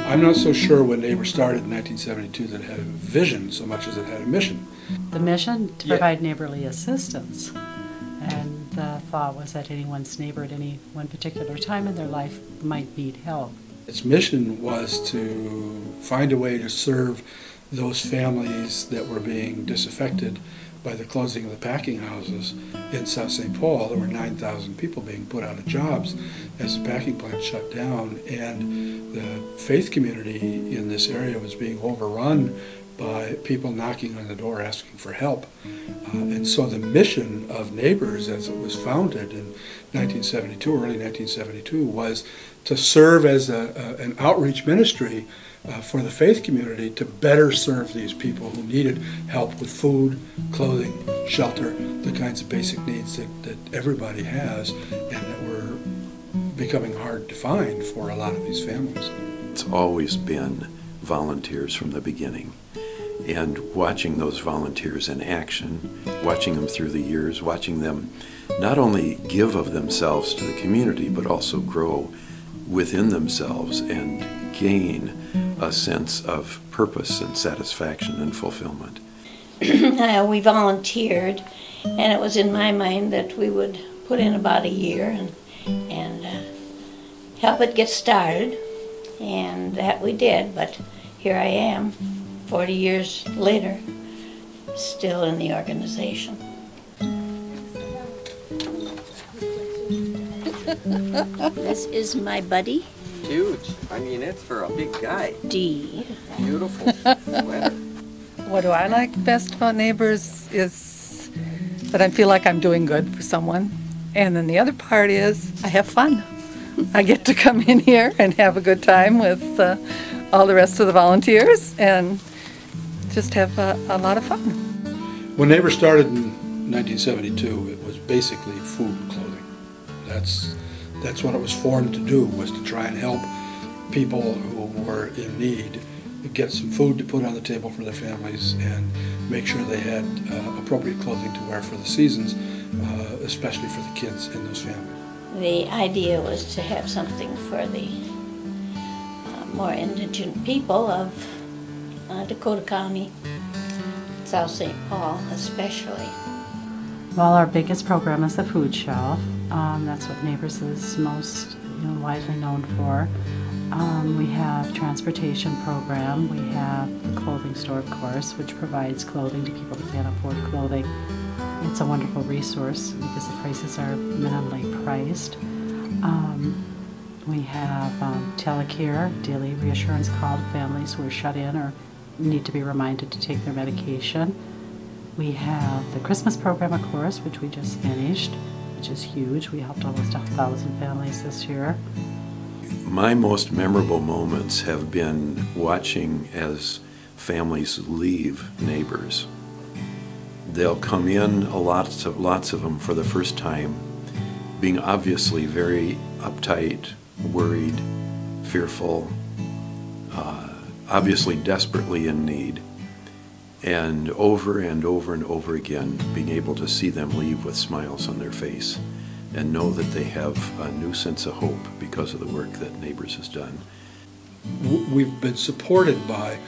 I'm not so sure when Neighbors started in 1972 that it had a vision so much as it had a mission. The mission to provide neighborly assistance. And the thought was that anyone's neighbor at any one particular time in their life might need help. Its mission was to find a way to serve those families that were being disaffected by the closing of the packing houses in South St. Paul. There were 9,000 people being put out of jobs as the packing plant shut down, and the faith community in this area was being overrun by people knocking on the door asking for help. And so the mission of Neighbors, as it was founded in 1972, early 1972, was to serve as an outreach ministry for the faith community to better serve these people who needed help with food, clothing, shelter, the kinds of basic needs that everybody has and that were becoming hard to find for a lot of these families. It's always been volunteers from the beginning. And watching those volunteers in action, watching them through the years, watching them not only give of themselves to the community, but also grow within themselves and gain a sense of purpose and satisfaction and fulfillment. We volunteered, and it was in my mind that we would put in about a year and help it get started, and that we did, but here I am, 40 years later, still in the organization. This is my buddy. Huge. I mean, it's for a big guy. D. Beautiful sweater. What do I like best about Neighbors is that I feel like I'm doing good for someone. And then the other part is I have fun. I get to come in here and have a good time with all the rest of the volunteers and just have a lot of fun. When Neighbors started in 1972, it was basically food and clothing. That's what it was formed to do, was to try and help people who were in need get some food to put on the table for their families and make sure they had appropriate clothing to wear for the seasons, especially for the kids in those families. The idea was to have something for the more indigent people of Dakota County, South St. Paul especially. Well, our biggest program is the food shelf. That's what Neighbors is most widely known for. We have transportation program. We have the clothing store, of course, which provides clothing to people who can't afford clothing. It's a wonderful resource because the prices are minimally priced. We have telecare, daily reassurance call to families who are shut in or need to be reminded to take their medication. We have the Christmas program, of course, which we just finished, which is huge. We helped almost 1,000 families this year. My most memorable moments have been watching as families leave Neighbors. They'll come in, lots of them for the first time, being obviously very uptight, worried, fearful, obviously desperately in need. And over and over and over again, being able to see them leave with smiles on their face and know that they have a new sense of hope because of the work that Neighbors has done. We've been supported by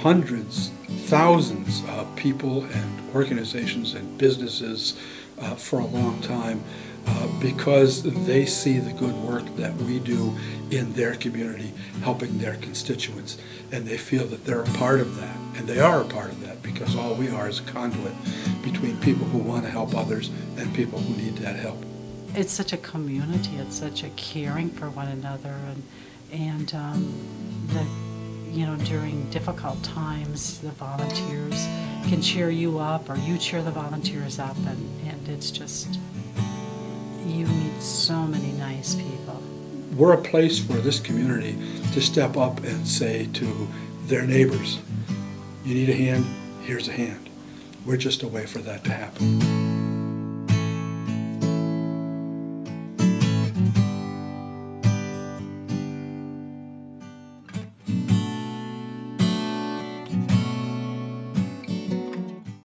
hundreds, thousands of people and organizations and businesses for a long time because they see the good work that we do in their community, helping their constituents, and they feel that they're a part of that, and they are a part of that because all we are is a conduit between people who want to help others and people who need that help. It's such a community. It's such a caring for one another, and during difficult times, the volunteers can cheer you up, or you cheer the volunteers up, and it's just, you meet so many nice people. We're a place for this community to step up and say to their neighbors, you need a hand, here's a hand. We're just a way for that to happen.